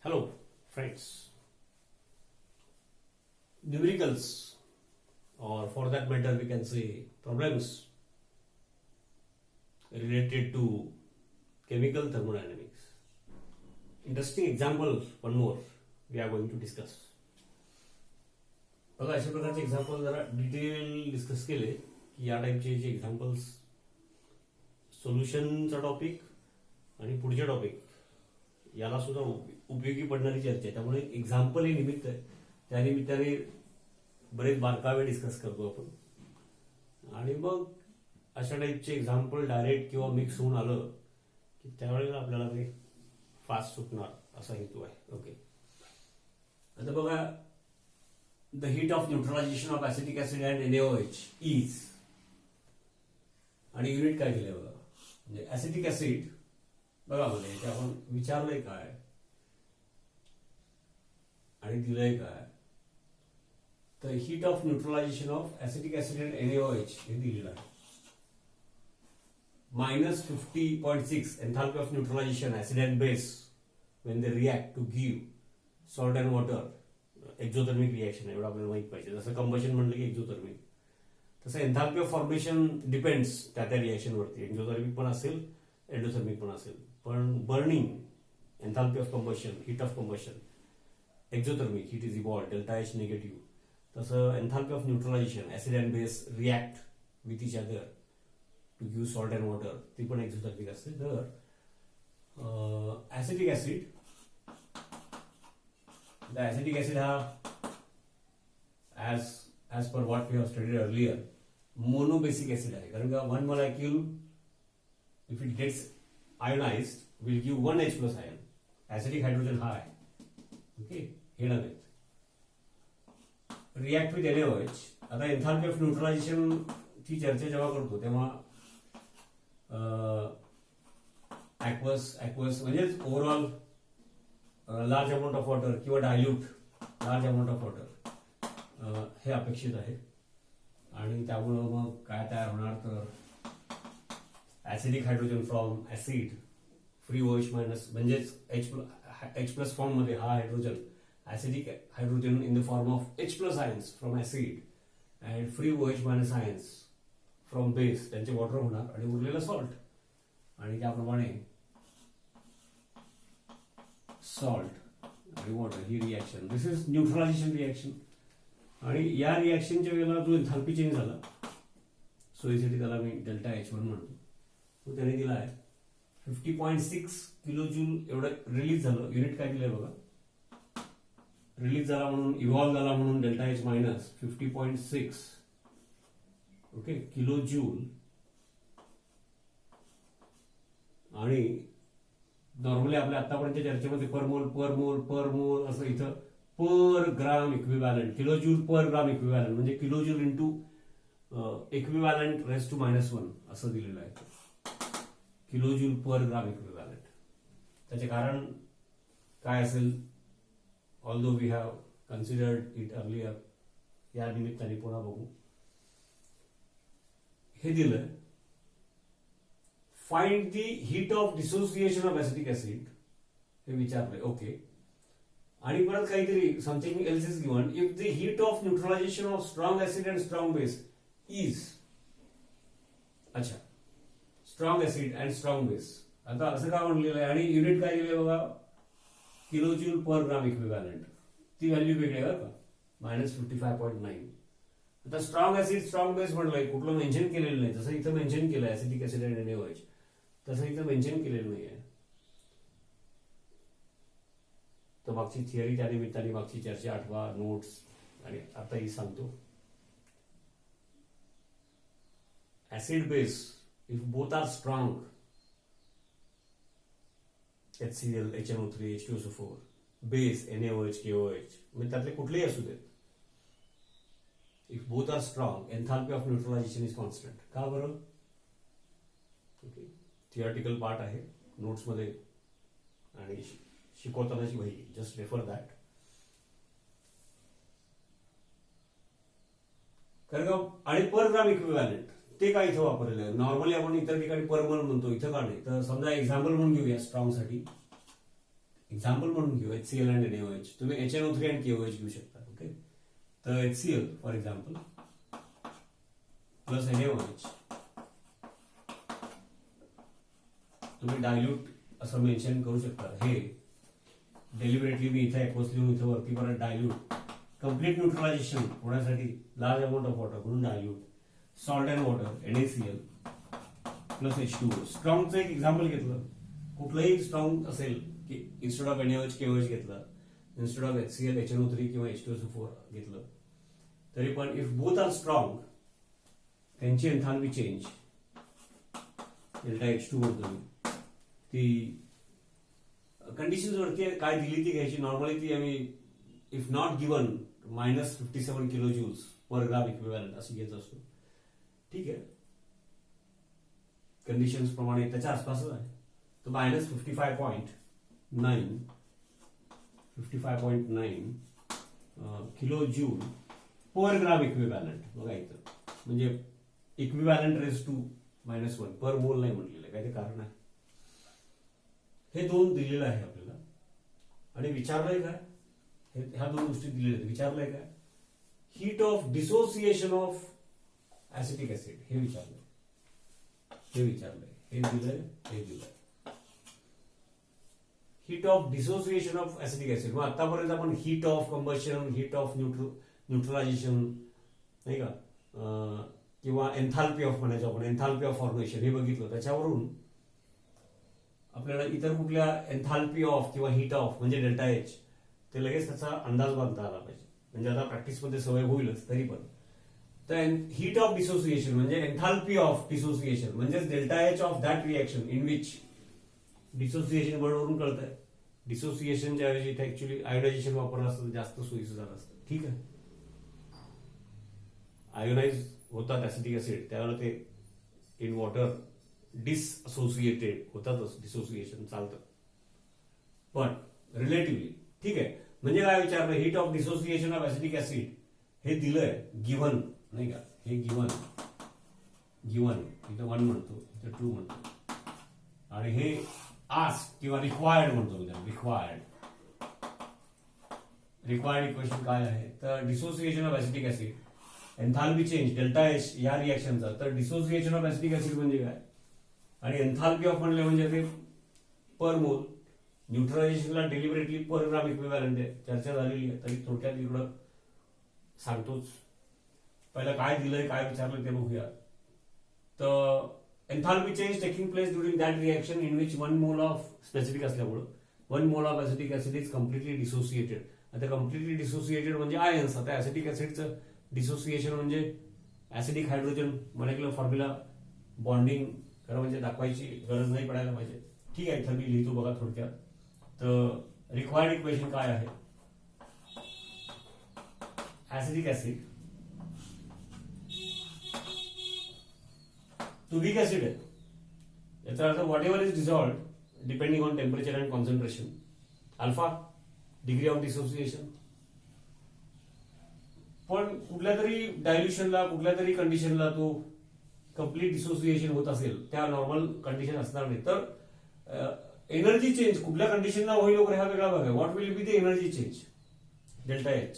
Hello, friends. Numericals, or for that matter, we can say problems related to chemical thermodynamics. Interesting example, one more, we are going to discuss. बघा अशा प्रकारचे example जरा detail discuss केले की या टाईपचे जे एक्झाम्पल्स सोल्युशनचा टॉपिक आणि पुढचे टॉपिक याला सुद्धा उपयोगी पडणारी चर्चा आहे. त्यामुळे एक्झाम्पल हे निमित्त आहे, त्या निमित्ताने बरेच बारकावे डिस्कस करतो आपण. आणि मग अशा टाईपचे एक्झाम्पल डायरेक्ट किंवा मिक्स होऊन आलं की त्यावेळेला आपल्याला ते फास्ट सुटणार असा हेतू आहे. ओके, आता बघा, the heat of neutralization of acetic acid and NaOH is, आणि युनिट काय दिलंय बघा, म्हणजे ऍसिटिक ऍसिड बघा म्हणजे ते आपण विचारलंय काय आणि दिलंय काय, तर heat of neutralisation of acetic acid and NaOH हे दिलेलं आहे. -50.6 enthalpy of neutralisation acid and base when they react to give salt and water. Exothermic reaction एवढं आपल्याला माहित पाहिजे. जसं कंबशन म्हणलं की एक्झोथर्मिक, तसं एन्थाल्पी ऑफ फॉर्मेशन डिपेंड्स त्या रिएक्शन वरती. एक्झोथर्मिक पण असेल, एंडोथर्मिक पण असेल. पण burning enthalpy of combustion, heat of combustion, exothermic heat is evolve, delta H negative. तसं enthalpy of neutralisation acid and base react with each other to give salt and water, ती पण exothermic असते. तर acetic acid, the acetic acid as per what we have studied earlier, monobasic acid आहे. कारण का one molecule if it gets ionized will give one H plus ion. Acidic hydrogen high. Okay, हे नव्हे. React with NaOH. आता enthalpy of neutralisation ची चर्चा जेव्हा करतो तेव्हा ॲक्वस म्हणजेच overall large amount of water किंवा dilute large amount of water हे अपेक्षित आहे. आणि त्यामुळं मग काय तयार होणार, तर acidic hydrogen from acid, free OH minus, म्हणजेच H प्लस फॉर्म मध्ये हा hydrogen, acidic hydrogen in the form of H plus ions from acid and free OH minus ions from base, त्यांचे वॉटर होणार आणि उरलेलं सॉल्ट. आणि त्याप्रमाणे salt आणि water he reaction, this is neutralisation reaction. आणि या रिएक्शनच्या वेळेला जो एन्थाल्पी चेंज झाला, सोयीसाठी त्याला मी डेल्टा H1 म्हणतो, तो त्याने दिला आहे 50.6 किलो जूल एवढं रिलीज झालं. युनिट काय दिलंय बघा, रिलीज झाला म्हणून, इव्हॉल्व झाला म्हणून delta H minus 50.6 okay kilo joule. आणि नॉर्मली आपल्या आतापर्यंतच्या चर्चेमध्ये पर मोल असं, इथं per gram equivalent, kilo joule per gram equivalent म्हणजे kilo joule into equivalent raise to -1 असं दिलेलं आहे. Kilo joule per gram equivalent. त्याचे कारण काय असेल, although we have considered it earlier, या निमित्ताने पुन्हा बघू. हे दिलंय, find the heat of dissociation of acetic acid, हे विचारलंय. ओके, आणि परत काहीतरी something else is given, if the heat of neutralisation of strong acid and strong base is, अच्छा, strong acid and strong base. आता असं का म्हणलेलं आहे आणि युनिट काय दिले बघा, kilo joule per gram equivalent. ती व्हॅल्यू वेगळी आहे बरं का, -55.9. आता स्ट्रॉंग ऍसिड स्ट्रॉंग बेस म्हटलंय, कुठलं मेन्शन केलेलं नाही. जसं इथं मेन्शन केलं ऍसिटिक ऍसिड अँड NaOH, तसं इथं मेन्शन केलेलं नाहीये. तर मागची थिअरी, त्या निमित्ताने मागची चर्चा आठवा, नोट्स, आणि आताही सांगतो. Acid base if both are strong, HCl, HNO3, H2SO4, base NaOH, KOH, म्हणजे त्यातले कुठलेही असू देत, if both are strong, enthalpy of neutralisation is constant. का बरं? ओके, थिअरिटिकल पार्ट आहे नोट्समध्ये आणि शिकवतानाची वही, जस्ट रेफर दॅट. कारण का, आणि पर ग्राम इक्विव्हॅलंट ते काय इथं वापरलेलं आहे. नॉर्मली आपण इतर ठिकाणी पर मोल म्हणतो, इथं का नाही. तर समजा एक्झाम्पल म्हणून घेऊया स्ट्रॉंग साठी, एक्झाम्पल म्हणून घेऊ HCl अँड NaOH. तुम्ही HNO3 अँड KOH घेऊ शकता. ओके, तर HCl for example plus NaOH तुम्ही डायल्यूट असं मेन्शन करू शकता. हे डेलिबरेटली मी इथे ऍक्वस लिहून इथे वरती परत डायल्यूट कम्प्लीट न्यूट्रलायझेशन होण्यासाठी लार्ज अमाऊंट ऑफ वॉटर म्हणून dilute salt and water NaCl plus H2O. स्ट्रॉंगचं एक एक्झाम्पल घेतलं, कुठलंही स्ट्रॉंग असेल की इन्स्टेड ऑफ NaOH KOH घेतलं, इन्स्टेड ऑफ HCl HNO3 किंवा H2SO4 घेतलं, तरी पण इफ बोथ आर स्ट्रॉंग त्यांची एन्थाल्पी चेंज डेल्टा H2 म्हणतो ती कंडिशन्स वरती काय दिली ती घ्यायची. नॉर्मली ती आम्ही if not given -57 kilo joules per gram equivalent अशी घेत असतो. ठीक आहे, कंडिशन्स प्रमाणे त्याच्या आसपासच आहे. तर -55.9 kilo joule per gram equivalent. बघा इथं म्हणजे इक्विव्हॅलंट रेज टू -1 पर मोल नाही म्हटलेलं आहे, काय ते कारण आहे. हे दोन दिलेलं आहे आपल्याला आणि विचारलंय काय, ह्या दोन गोष्टी दिलेल्या आहेत. विचारलंय काय, heat of dissociation of acetic acid हे विचारलंय, हे दिलंय. Heat of dissociation of acetic acid. मग आतापर्यंत आपण heat of combustion, heat of neutralisation नाही का, किंवा एन्थाल्पी ऑफ म्हणायचं आपण, एन्थाल्पी ऑफ फॉर्मेशन हे बघितलं. त्याच्यावरून आपल्याला इतर कुठल्या एन्थाल्पी ऑफ किंवा हीट ऑफ म्हणजे डेल्टा H ते लगेच त्याचा अंदाज बांधता आला पाहिजे. म्हणजे आता प्रॅक्टिसमध्ये सवय होईलच तरी पण. तर हीट ऑफ डिसोसिएशन म्हणजे एन्थाल्पी ऑफ डिसोसिएशन म्हणजे delta H of that reaction in which dissociation वर्डवरून कळतंय. डिसोसिएशनच्या ऐवजी इथे ऍक्च्युअली आयोनायझेशन वापरलं असतं जास्त सोयीचं झालं असतं. ठीक आहे, आयोनाइज होतात ऍसिटिक ऍसिड त्यावेळेला ते इन वॉटर डिसअसोसिएटेड होतातच, डिसोसिएशन चालतं पण रिलेटिव्हली. ठीक आहे, म्हणजे काय विचारलं, heat of dissociation of acetic acid हे दिलंय गिव्हन नाही का, हे गिव्हन इथं 1 म्हणतो, इथं 2 म्हणतो आणि हे आस्क किंवा रिक्वायर्ड म्हणतो मी त्याला. रिक्वायर्ड इक्वेशन काय आहे, तर dissociation of acetic acid enthalpy change delta H या रिएक्शनचा. तर डिसोसिएशन ऑफ ऍसिटिक ऍसिड म्हणजे काय आणि एन्थाल्पी ऑफ म्हणले म्हणजे ते पर मोल. न्यूट्रलायझेशनला डेलिबरेटली पर ग्राम इक्विव्हॅलंट आहे, चर्चा झालेली आहे, तरी थोडक्यात इकडं सांगतोच. पहिलं काय दिलंय काय विचारलं ते बघूया. तर enthalpy change taking place during that reaction in which 1 mole of specific असल्यामुळं 1 mole of acetic acid is completely dissociated. आता कम्प्लिटली डिसोसिएटेड म्हणजे आयन्स. आता ऍसिटिक ऍसिडचं डिसोसिएशन म्हणजे acidic hydrogen molecular formula bonding खरं म्हणजे दाखवायची गरज नाही पडायला पाहिजे. ठीक आहे, इथं मी लिहितो बघा थोडक्यात. तर रिक्वायर्ड इक्वेशन काय आहे, acidic acid to weak acid आहे. याचा अर्थ whatever is dissolved depending on temperature and concentration, alpha degree of dissociation. पण कुठल्या तरी डायल्युशनला कुठल्या तरी कंडिशनला तो कम्प्लीट डिसोसिएशन होत असेल, त्या नॉर्मल कंडिशन असणार नाही. तर एनर्जी चेंज कुठल्या कंडिशनला होईल वगैरे हा वेगळा भाग आहे. What will be the energy change delta H.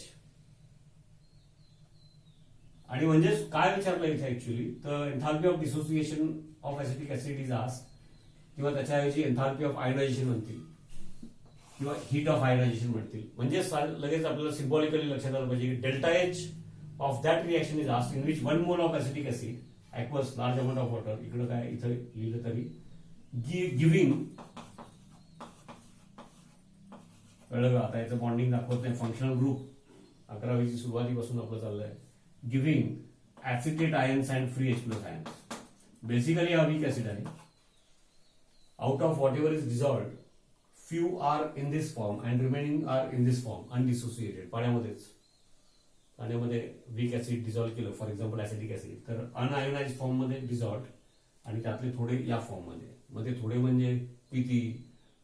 आणि म्हणजे काय विचारलं इथे ऍक्च्युअली, तर enthalpy of dissociation of acetic acid is asked किंवा त्याच्याऐवजी एन्थाल्पी ऑफ आयोनायझेशन म्हणतील किंवा हीट ऑफ आयोनायझेशन म्हणतील. म्हणजे लगेच आपल्याला सिम्बॉलिकली लक्षात आलं पाहिजे की delta H of that reaction is asked in which 1 mole of acetic acid aqueous large amount of water. इकडं काय इथं लिहिलं तरी गिव्हिंग, कळलं का. आता याचं बॉन्डिंग दाखवत नाही. फंक्शनल ग्रुप 11वीची सुरुवातीपासून आपलं चाललंय. Giving acetate ions and free H+ ions. Basically हा वीक ऍसिड आहे. Out of whatever is dissolved few are in this form and remaining are in this form undissociated. पाण्यामध्ये weak acid dissolve केलं, for example acetic acid, तर unionise form मध्ये dissolved आणि त्यातले थोडे या फॉर्म मध्ये थोडे म्हणजे किती,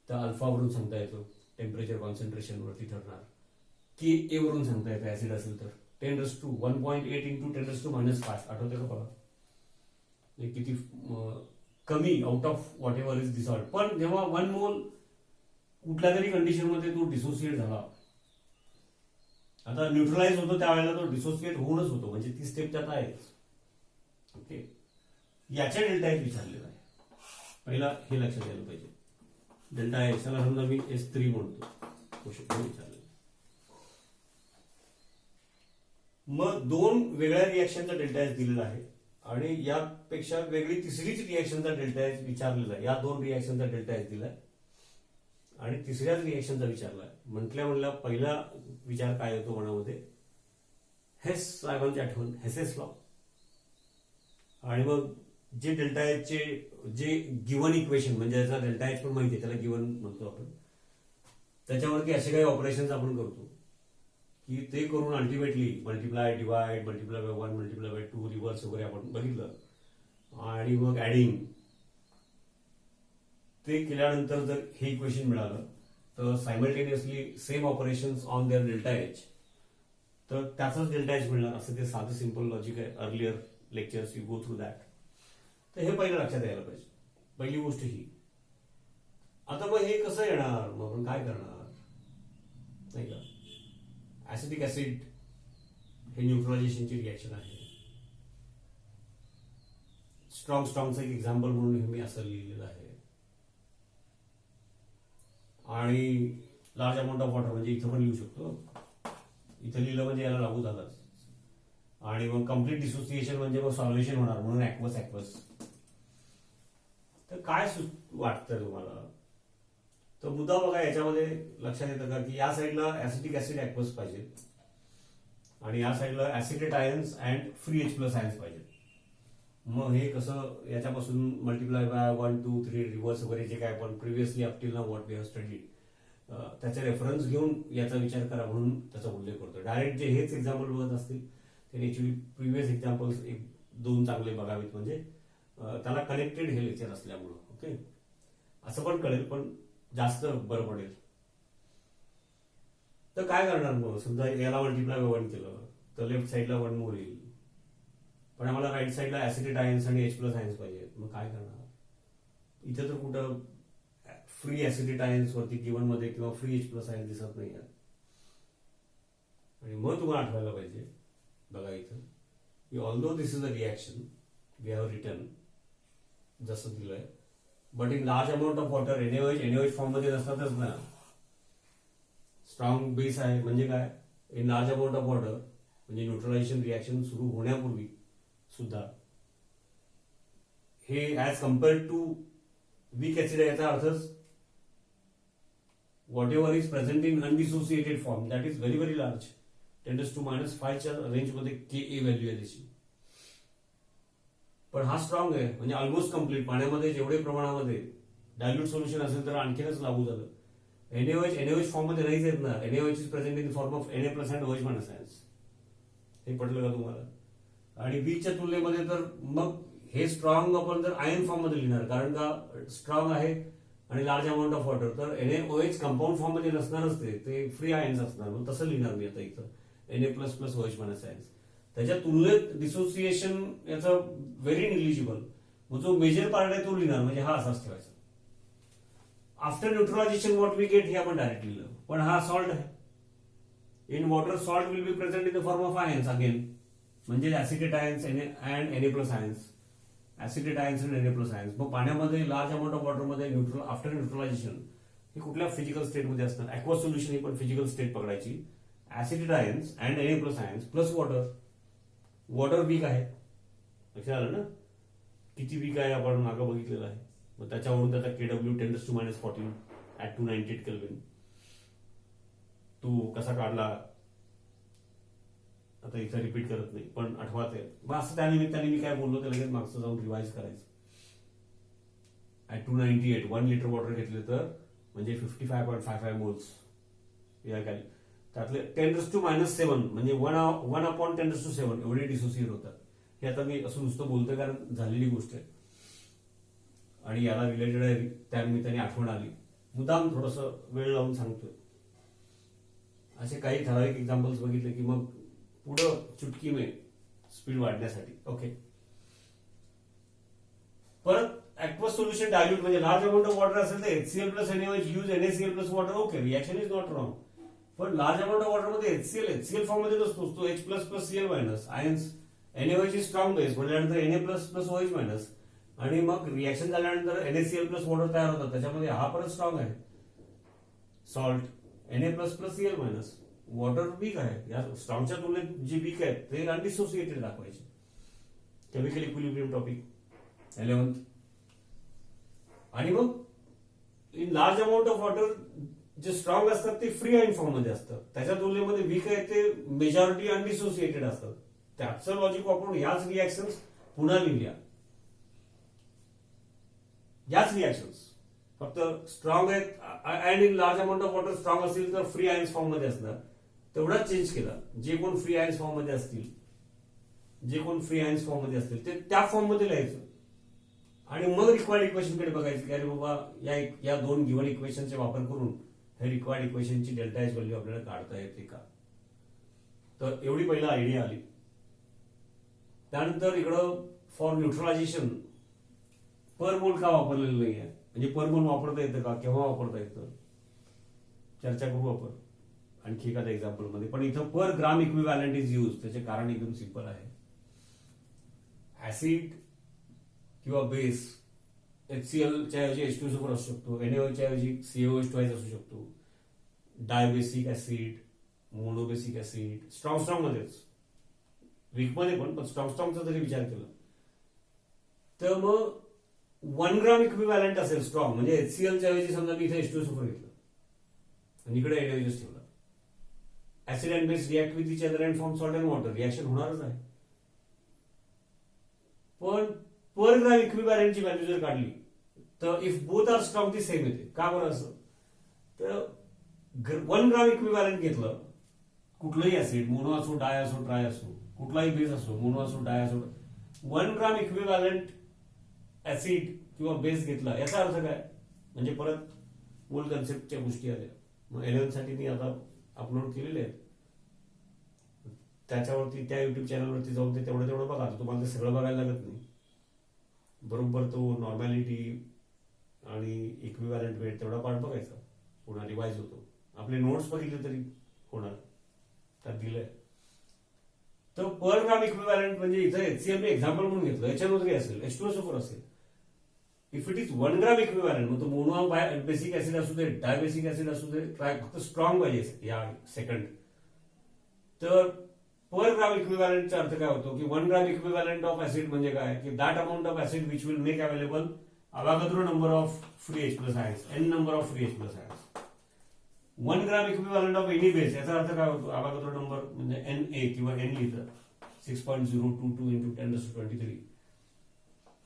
तर अल्फा वरून सांगता येतो, टेम्परेचर कॉन्सन्ट्रेशन वरती ठरणार. की ए वरून सांगता येतं ऍसिड असेल तर 1.8 इंटू 10⁻⁵. आठवतं का बघा, किती कमी out of whatever is dissolved. पण जेव्हा 1 मोल कुठल्या तरी कंडिशनमध्ये तो डिसोसिएट झाला. आता न्यूट्रलाइज होतो त्यावेळेला तो डिसोसिएट होऊनच होतो, म्हणजे ती स्टेप त्यात आहेच. ओके, याच्या डेल्टा एच विचारलेला आहे. पहिला हे लक्षात यायला पाहिजे. डेल्टा एच त्याला समजा मी S3 म्हणतो, क्वेश्चन विचारले. मग दोन वेगळ्या रिॲक्शनचा डेल्टा एच दिलेला आहे आणि यापेक्षा वेगळी तिसरीच रिॲक्शनचा डेल्टा एच विचारलेला आहे. या दोन रिॲक्शनचा डेल्टा एच दिलाय आणि तिसऱ्याच रिॲक्शनचा विचारलाय. म्हटल्या पहिला विचार काय येतो मनामध्ये, हेस साहेबांची आठवण, हेसेस लॉ. आणि मग जे डेल्टा एच चे जे गिवन इक्वेशन, म्हणजे याचा डेल्टा एच पण माहिती आहे, त्याला गिवन म्हणतो आपण, त्याच्यावरती असे काही ऑपरेशन्स आपण करतो की ते करून ultimately multiply, divide, multiply by 1, multiply by 2, reverse वगैरे आपण बघितलं. आणि मग ऍडिंग ते केल्यानंतर जर हे इक्वेशन मिळालं तर simultaneously same operations on their delta H, तर त्याचाच डेल्टा एच मिळणार. असं ते साधं सिम्पल लॉजिक आहे. Earlier lectures you go through that. तर हे पहिलं लक्षात यायला पाहिजे. पहिली गोष्ट ही. आता मग हे कसं येणार, मग आपण काय करणार, नाही का. ऍसिटिक ऍसिड हे न्यूट्रलायझेशनची रिॲक्शन आहे. स्ट्रॉंगचं एक एक्झाम्पल म्हणून हे मी असं लिहिलेलं आहे. आणि लार्ज अमाऊंट ऑफ वॉटर म्हणजे इथं पण लिहू शकतो. इथं लिहिलं म्हणजे याला लागू झालंच. आणि मग कम्प्लीट डिसोसिएशन म्हणजे मग सॉल्युशन होणार, म्हणून ऍक्वस. तर काय वाटतं तुम्हाला, तर मुद्दा बघा याच्यामध्ये लक्षात येतं का की या साईडला ऍसिटिक ऍसिड ऍक्वस पाहिजे आणि या साईडला acetate ions and free H+ ions पाहिजे. मग हे कसं, याच्यापासून मल्टिप्लाय बाय 1, 2, 3 रिव्हर्स वगैरे जे काय आपण previously up till now what we have studied, त्याचा रेफरन्स घेऊन याचा विचार करा म्हणून त्याचा उल्लेख करतो. डायरेक्ट जे हेच एक्झाम्पल बघत असतील त्यांनी ऍक्च्युली प्रिव्हियस एक्झाम्पल्स 1-2 चांगले बघावेत, म्हणजे त्याला कनेक्टेड हे लेक्चर असल्यामुळं. ओके, असं पण कळेल, पण जास्त बरं पडेल. तर काय करणार मग, समजा याला मल्टिप्लाय बाय 1 केलं तर लेफ्ट साईडला 1 मोर येईल, पण आम्हाला राईट साईडला ऍसिटेट आयन्स आणि H+ आयन्स पाहिजेत. मग काय करणार, इथे तर कुठं फ्री ऍसिटेट आयन्स वरती गिवन मध्ये किंवा फ्री H+ आयन्स दिसत नाही. आणि मग तुम्हाला आठवायला पाहिजे, बघा इथं की although this is a reaction we have written जसं दिलंय, but in large amount of water NaOH form मध्ये नसतातच ना. स्ट्रॉंग बेस आहे म्हणजे काय, in large amount of water म्हणजे न्यूट्रलायझेशन रिॲक्शन सुरू होण्यापूर्वी सुद्धा हे as compared to weak acid आहे. याचा अर्थच whatever is present in undissociated form that is very very large, 10⁻⁵ च्या रेंजमध्ये Ka व्हॅल्यू आहे त्याची. पण हा स्ट्रॉंग आहे म्हणजे ऑलमोस्ट कम्प्लीट. पाण्यामध्ये जेवढे प्रमाणामध्ये डायल्यूट सोल्युशन असेल तर आणखीनच लागू झालं. NaOH फॉर्म मध्ये नाहीच येत ना. NaOH is present in form of Na+ and OH-. हे पटलं का तुम्हाला. आणि वीकच्या तुलनेमध्ये तर मग हे स्ट्रॉंग आपण जर आयन फॉर्म मध्ये लिहिणार, कारण का स्ट्रॉंग आहे आणि लार्ज अमाऊंट ऑफ वॉटर, तर NaOH कंपाऊंड फॉर्म मध्ये नसणारच, ते फ्री आयन्स असणार. मग तसं लिहिणार मी आता इथं Na++ OH-. त्याच्या तुलनेत डिसोसिएशन याचं व्हेरी निग्लिजिबल. मग जो मेजर पार्ट आहे तो लिहिणार, म्हणजे हा असाच ठेवायचा. After neutralisation what we get हे आपण डायरेक्ट लिहिलं, पण हा सॉल्ट आहे. In water salt will be present in the form of ions again, म्हणजे acetate ions and Na+ ions, acetate ions and Na+ ions. मग पाण्यामध्ये लार्ज अमाऊंट ऑफ वॉटरमध्ये आफ्टर न्यूट्रलायझेशन हे कुठल्या फिजिकल स्टेटमध्ये असणार, ऍक्वा सोल्युशन ही पण फिजिकल स्टेट पकडायची. Acetate ions and Na+ ions plus water. Water weak आहे, लक्षात आलं ना, किती वीक आहे आपण मागं बघितलेलं आहे. मग त्याच्यावरून त्याचा Kw 10⁻⁴ ऍट 298 केल्विन तो कसा काढला आता इथं रिपीट करत नाही, पण आठवत आहे. मग असं त्यानिमित्ताने मी काय बोललो ते लगेच मागचं जाऊन रिवाइज करायचं. ऍट 298 1 लिटर वॉटर घेतले तर म्हणजे 55.55 मोल्स या खाली, त्यातले 10⁻⁷ म्हणजे 1/10⁷ एवढे डिसोसिएट होतात. हे आता मी असं नुसतं बोलतोय कारण झालेली गोष्ट आहे आणि याला रिलेटेड आहे, त्यानिमित्ताने आठवण आली. मुद्दाम थोडंसं वेळ लावून सांगतोय. असे काही ठराविक एक्झाम्पल्स बघितले की मग पुढं चुटकी में स्पीड वाढण्यासाठी. ओके, परत ऍक्वस सोल्युशन डायल्यूट म्हणजे लार्ज अमाउंट ऑफ वॉटर असेल तर HCl plus NaOH use NaCl plus water, okay, reaction is not wrong. पण लार्ज अमाउंट ऑफ वॉटर मध्ये HCl फॉर्म मध्ये नसतो, तो H plus plus Cl minus ions. NaOH is strong base म्हटल्यानंतर Na plus plus OH minus, आणि मग reaction झाल्यानंतर NaCl plus water तयार होतात, त्याच्यामध्ये हा परत स्ट्रॉंग आहे salt, Na plus plus Cl minus. Water weak आहे, या स्ट्रॉंगच्या तुलनेत जे वीक आहेत ते अनडिसोसिएटेड दाखवायचे. Chemical equilibrium topic 11th. आणि मग in large amount of water जे स्ट्रॉंग असतात ते फ्री आयन फॉर्म मध्ये असतात, त्याच्या तुलनेमध्ये वीक आहे ते मेजॉरिटी अनडिसोसिएटेड असतात. त्याचं लॉजिक वापरून याच रिॲक्शन्स पुन्हा लिहिल्या. याच रिॲक्शन्स फक्त स्ट्रॉंग आहेत and in large amount of water strong असतील तर फ्री आयन्स फॉर्म मध्ये असणार, तेवढाच चेंज केला. जे कोण फ्री आयन्स फॉर्म मध्ये असतील, ते त्या फॉर्म मध्ये लिहायचं आणि मग रिक्वायर्ड इक्वेशन कडे बघायचं की अरे बाबा या दोन गिव्हन इक्वेशनचा वापर करून हे रिक्वायर्ड इक्वेशनची डेल्टा एच व्हॅल्यू आपल्याला काढता येते का. तर एवढी पहिला आयडिया आली. त्यानंतर इकडं फॉर न्यूट्रलायझेशन पर मोल का वापरलेलं नाही आहे, म्हणजे पर मोल वापरता येतं का, केव्हा वापरता येतं, चर्चा करू आपण आणखी एखाद्या एक्झाम्पल मध्ये. पण इथं per gram equivalent is use, त्याचे कारण एकदम सिंपल आहे. ऍसिड किंवा बेस HCl च्या ऐवजी H2SO4 असू शकतो, NaOH च्या ऐवजी CaOH ट्वाइस असू शकतो, dibasic acid, monobasic acid, strong मध्येच, वीक मध्ये पण स्ट्रॉंगचा जरी विचार केला तर मग 1 ग्राम इक्विव्हॅलंट असेल स्ट्रॉंग, म्हणजे HCl च्या ऐवजी समजा मी इथे H2SO4 घेतलं आणि इकडे NaOH ठेवला, acid and base react with each other and form salt and water, reaction होणारच आहे. पण पर ग्राम इक्विव्हॅलंटची व्हॅल्यू जर काढली तर इफ बोथ आर स्ट्रॉंग ती सेम येते. का बरं असं, तर 1 ग्राम इक्विव्हॅलंट घेतलं, कुठलंही ऍसिड, मोनो असो, डाय असो, ट्राय असो, कुठलाही बेस असो, मोनो असो, डाय असो, 1 ग्राम इक्विव्हॅलंट ऍसिड किंवा बेस घेतला, याचा अर्थ काय, म्हणजे परत मूल कन्सेप्टच्या गोष्टी आल्या. मग 11 साठी मी आता अपलोड केलेले आहेत, त्याच्यावरती त्या युट्यूब चॅनलवरती जाऊन ते तेवढं बघा, तुम्हाला ते सगळं बघायला लागत नाही. बरोबर तो नॉर्मॅलिटी आणि इक्विव्हॅलंट वेट तेवढा पार्ट बघायचा, पुन्हा रिवाइज होतो. आपले नोट्स बघितले तरी होणार, त्यात दिलंय. तर पर ग्राम इक्विव्हॅलंट म्हणजे इथं HCl एक्झाम्पल म्हणून घेतलं, याच्यामध्ये असेल H2SO4 असेल. If it is 1 gram equivalent, मग तो मोनो बेसिक ऍसिड असू दे, डायबेसिक ऍसिड असू दे, ट्राय फक्त स्ट्रॉंग पाहिजे या सेकंड. तर पर ग्राम इक्विव्हॅलंटचा अर्थ काय होतो की 1 ग्राम इक्विव्हॅलंट ऑफ ऍसिड म्हणजे काय की that amount of acid which will make available Avogadro number of free H plus ions, n number of free H plus ions. 1 gram equivalent of any base, याचा अर्थ काय होतो, Avogadro number म्हणजे Na किंवा n लिहितं 6.022 into 10⁻23.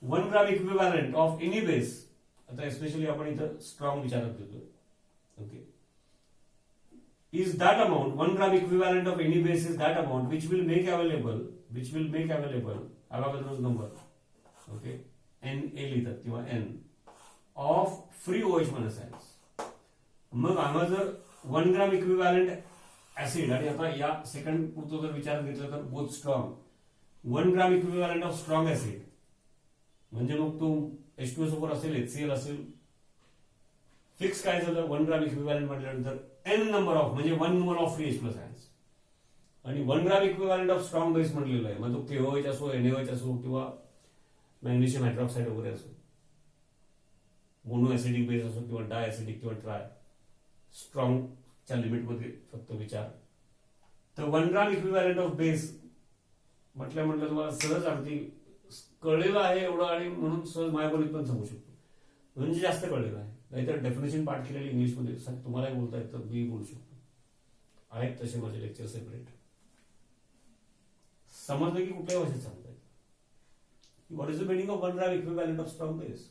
1 gram equivalent of any base, आता especially आपण इथं स्ट्रॉंग विचारात घेतो, okay, is that amount, 1 gram equivalent of any base is that amount which will make available Avogadro's number, okay, Na लिहितात किंवा n of free OH minus ions. मग आम्हाला जर 1 ग्राम इक्विव्हॅलंट ऍसिड, आणि आता या सेकंड पुरतो जर विचार घेतला तर both strong, 1 gram equivalent of strong acid म्हणजे मग तो H2SO4 असेल, HCl असेल. फिक्स काय झालं, 1 ग्राम इक्विव्हॅलंट म्हटल्यानंतर n नंबर ऑफ म्हणजे 1 mole of free H plus ions, आणि 1 gram equivalent of strong base म्हटलेलं आहे, मग तो KOH असो, NaOH असो किंवा मॅग्नेशियम हायड्रॉक्साईड वगैरे असो, मोनो ऍसिडिक बेस असो किंवा डाय ऍसिडिक किंवा ट्राय, स्ट्रॉंगच्या लिमिटमध्ये फक्त विचार. तर 1 ग्राम इक्विव्हॅलंट ऑफ बेस म्हटलं तुम्हाला सहज अगदी कळलेलं आहे एवढं, आणि म्हणून सहज मायाबोलीत पण सांगू शकतो, म्हणजे जास्त कळलेलं आहे. नाहीतर डेफिनेशन पाठ केलेली इंग्लिशमध्ये तुम्हालाही बोलता येतं, मी बोलू शकतो, आहेत तसे माझे लेक्चर सेपरेट. समजलं की कुठल्याही भाषेत सांगता येतं. What is the meaning of 1 gram equivalent of strong base.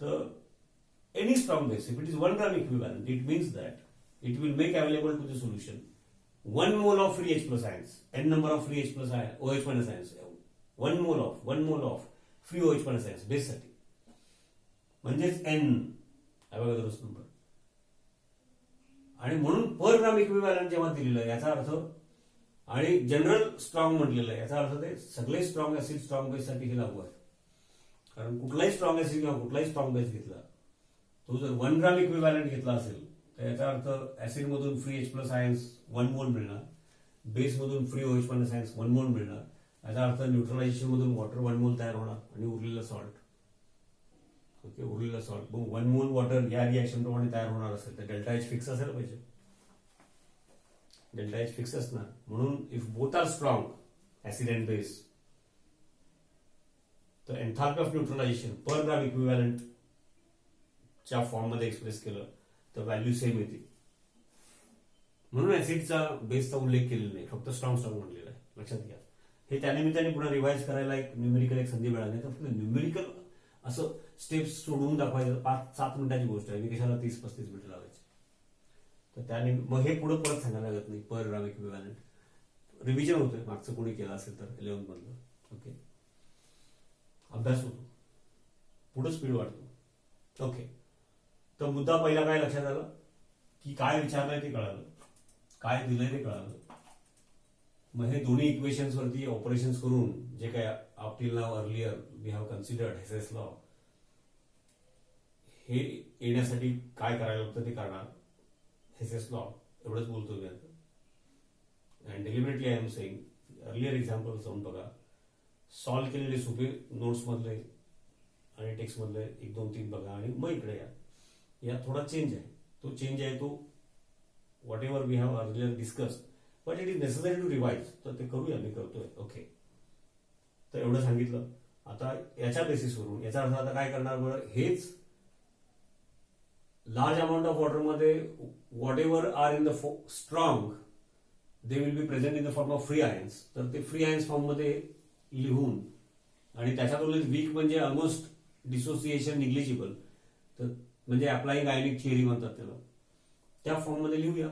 तर any strong base, if it is 1 gram equivalent, it means that it will make available to the solution 1 mole of free H plus ions, n number of free H plus OH minus ions, 1 mole of free OH minus ions बेससाठी, म्हणजेच n अवोगाद्रोस number. आणि म्हणून पर gram equivalent जेव्हा दिलेलं आहे याचा अर्थ, आणि जनरल स्ट्रॉंग म्हटलेलं आहे याचा अर्थ ते सगळे स्ट्रॉंग ऍसिड स्ट्रॉंग बेस साठी हे लागू आहे. कारण कुठलाही स्ट्रॉंग ऍसिड किंवा कुठलाही स्ट्रॉंग बेस घेतला, तो जर 1 ग्राम इक्विव्हॅलंट घेतला असेल तर याचा अर्थ ऍसिड मधून फ्री H प्लस आयन्स 1 मोल मिळणार, बेस मधून फ्री OH मायनस आयन्स 1 मोल मिळणार. याचा अर्थ न्यूट्रलायझेशन मधून वॉटर 1 मोल तयार होणार आणि उरलेलं सॉल्ट. ओके, उरलेलं सॉल्ट 1 मोल वॉटर या रिएक्शन प्रमाणे तयार होणार असेल तर डेल्टा H फिक्स असायला पाहिजे. डेल्टा H फिक्स असणार. म्हणून if both are strong acid and base, तर enthalpy of neutralisation per gram equivalent च्या फॉर्म मध्ये एक्सप्रेस केलं तर व्हॅल्यू सेम येते. म्हणून ऍसिडचा बेसचा उल्लेख केलेला नाही, फक्त स्ट्रॉंग म्हणलेला आहे. लक्षात घ्या. हे त्यानिमित्ताने पुन्हा रिवाइज करायला एक न्यूमेरिकल एक संधी मिळाली, तर फक्त न्यूमेरिकल असं स्टेप्स सोडून दाखवायचं 5-7 मिनिटाची गोष्ट आहे. मी कशाला 30-35 मिनिटं लावायची. तर त्याने मग हे पुढे परत सांगायला लागत नाही. पर ग्राम इक्विव्हॅलंट रिव्हिजन होतोय, मागचं कोणी केलं असेल तर 11th मधलं. ओके, अभ्यास होतो, पुढे स्पीड वाढतो. ओके, तर मुद्दा पहिला काय लक्षात आला की काय विचारलंय ते कळालं, काय दिलंय ते कळालं. मग हे दोन्ही इक्वेशन्स वरती ऑपरेशन्स करून जे काय up till now earlier we have considered Hess's law, हे येण्यासाठी काय करायला होतं ते करणार. हेसेस लॉ एवढंच बोलतो मी आता. And deliberately I am saying earlier example जाऊन बघा. सॉल्व्ह केलेले सोपे नोट्स मधले आणि टेक्स्ट मधले 1, 2, 3 बघा आणि मग इकडे या थोडा चेंज आहे. तो चेंज आहे तो whatever we have earlier discuss, but it is necessary to revise. तर ते करूया, मी करतोय. ओके, तर एवढं सांगितलं. आता याच्या बेसिसवरून याचा अर्थ आता काय करणार बरं, हेच लार्ज अमाऊंट ऑफ वॉटर मध्ये what ever are in the strong they will be present in the form of free ions. तर ते फ्री आयन्स फॉर्म मध्ये लिहून आणि त्याच्या तुलनेत वीक म्हणजे ऑलमोस्ट डिसोसिएशन निग्लिजिबल, तर म्हणजे अप्लाइंग आयनिक थिअरी म्हणतात त्याला, त्या फॉर्म मध्ये लिहूया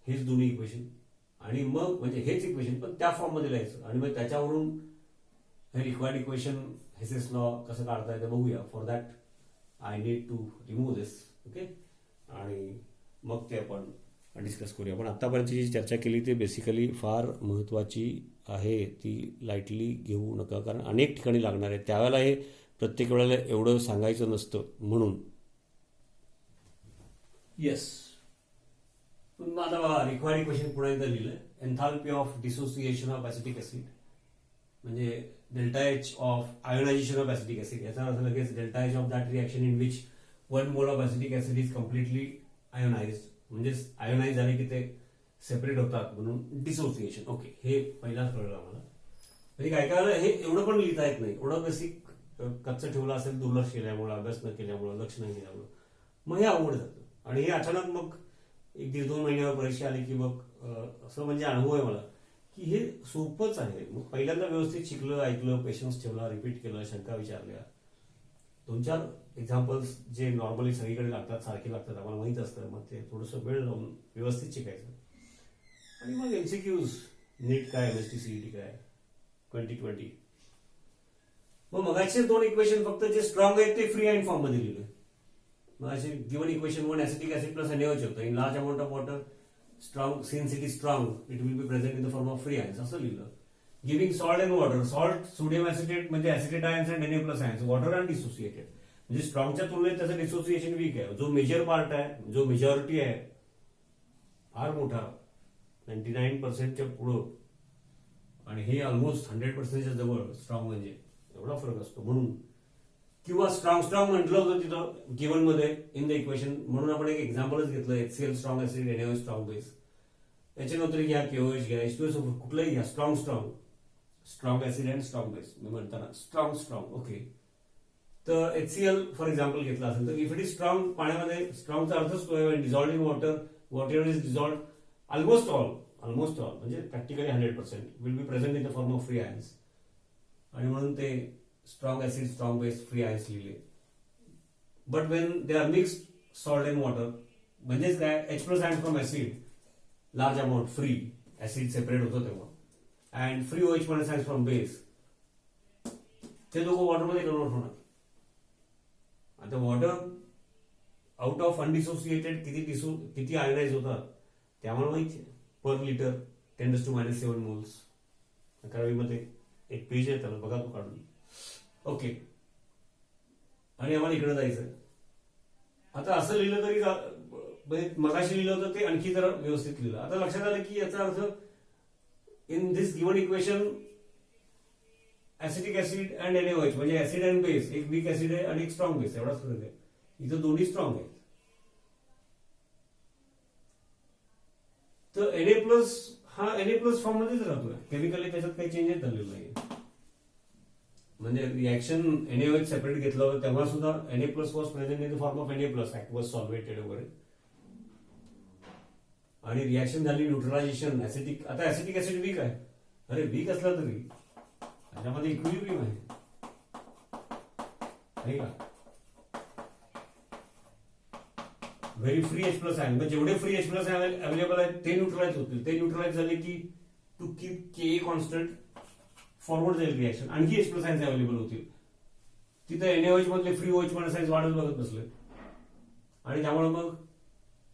हेच दोन्ही इक्वेशन. आणि मग म्हणजे हेच इक्वेशन पण त्या फॉर्म मध्ये लिहायचं आणि मग त्याच्यावरून हे रिक्वायर्ड इक्वेशन हेसेस लॉ कसं काढता येतं बघूया. For that I need to remove this. Okay, आणि मग ते आपण डिस्कस करूया. पण आतापर्यंत जी चर्चा केली ती बेसिकली फार महत्वाची आहे, ती लाईटली घेऊ नका, कारण अनेक ठिकाणी लागणार आहे. त्यावेळेला हे प्रत्येक वेळेला एवढं सांगायचं नसतं म्हणून. येस, आता बघा रिक्वायर्ड इक्वेशन पुन्हा एकदा लिहिलंय. Enthalpy of dissociation of acetic acid म्हणजे delta H of ionisation of acetic acid. याचा अर्थ लगेच delta H of that reaction in which 1 mole of acetic acid is completely ionised. म्हणजे आयोनाइज झाले की ते सेपरेट होतात म्हणून डिसोसिएशन. ओके, हे पहिलाच कळलं आम्हाला. म्हणजे काय काय हे एवढं पण लिहिता येत नाही. एवढं बेसिक कच्चं ठेवलं असेल दुर्लक्ष केल्यामुळे, अभ्यास न केल्यामुळे, लक्ष नाही दिल्यामुळे मग हे अवघड जातं. आणि हे अचानक मग 1-1.5-2 महिन्यावर परीक्षा आली की मग असं म्हणजे अनुभव आहे मला की हे सोपंच आहे. मग पहिल्यांदा व्यवस्थित शिकलं, ऐकलं, पेशन्स ठेवला, रिपीट केलं, शंका विचारल्या, 2-4 एक्झाम्पल्स जे नॉर्मली सगळीकडे लागतात, सारखे लागतात, आम्हाला माहित असतं. मग ते थोडंसं वेळ लावून व्यवस्थित शिकायचं. आणि मग MCQs, नीट काय, MST CET काय, 2020. मग मगाचे 2 इक्वेशन फक्त जे स्ट्रॉंग आहेत ते फ्री हँड फॉर्म मध्ये लिहिले. मग असे given equation 1 acetic acid plus NaOH होतं. In large amount of water strong, since it is strong it will be present in the form of free ions असं लिहिलं. Giving salt and water, salt sodium acetate म्हणजे acetate ions and Na plus ions, water and dissociated. म्हणजे स्ट्रॉंगच्या तुलनेत त्याचं dissociation weak आहे. जो major part आहे, जो मेजॉरिटी आहे फार मोठा 99% पुढं, आणि हे ऑलमोस्ट 100% जवळ स्ट्रॉंग, म्हणजे एवढा फरक असतो. म्हणून किंवा स्ट्रॉंग म्हटलं होतं तिथं गिवन मध्ये इन द इक्वेशन, म्हणून आपण एक एक्झाम्पलच घेतलं. HCl strong acid, NaOH strong base. याच्यानंतर घ्या KOH घ्या, H2SO कुठलाही घ्या, strong acid and strong base मी म्हणताना स्ट्रॉंग. ओके, तर HCl फॉर एक्झाम्पल घेतला असेल तर इफ इट इज स्ट्रॉंग, पाण्यामध्ये स्ट्रॉंगचा अर्थच तो आहे dissolved in water, water is dissolved almost all म्हणजे practically 100% will be present in the form of free ions. आणि म्हणून ते strong acid, strong base, free ions लिहिले. But when they are mixed salt and water म्हणजेच काय, H plus ions from acid large amount, free acid separate होतं तेव्हा, and free OH minus ions from base, ते दोघं वॉटरमध्ये convert होणार. आता वॉटर आउट ऑफ अनडिसोसिएटेड किती आयोनाइज होतात ते आम्हाला माहिती आहे. Per litre 10⁻⁷ moles. 11वी मध्ये एक पेज आहे त्याला, बघा तो काढून. ओके, आणि आम्हाला इकडे जायचंय. आता असं लिहिलं तरी म्हणजे मगाशी लिहिलं होतं ते आणखी जरा व्यवस्थित लिहिलं. आता लक्षात आलं की याचा अर्थ in this given equation acetic acid and NaOH म्हणजे ऍसिड अँड बेस, एक वीक ऍसिड आहे आणि एक स्ट्रॉंग बेस, एवढाच फरक आहे. इथं दोन्ही स्ट्रॉंग आहेत. तर Na+ हा Na+ फॉर्म मध्येच राहतोय. केमिकली त्याच्यात काही चेंजेस झालेला नाही. म्हणजे रिएक्शन NaOH सेपरेट घेतलं होतं तेव्हा सुद्धा Na+ was present in the form of Na+, aqueous solvated वगैरे. आणि रिएक्शन झाली न्यूट्रलायझेशन ऍसिटिक. आता ऍसिटिक ऍसिड वीक आहे. अरे वीक असला तरी त्याच्यामध्ये इक्विलिब्रियम आहे का. व्हेरी फ्री H+ आहे. म्हणजे जेवढे फ्री H+ अवेलेबल आहेत ते न्यूट्रलाइज होतील. ते न्यूट्रलाइज झाले की to keep Ka constant forward जाईल रिएक्शन, आणखी H+ आयन्स अवेलेबल होतील. तिथे NaOH मधले फ्री OH सायन्स वाढत बघत बसले. आणि त्यामुळे मग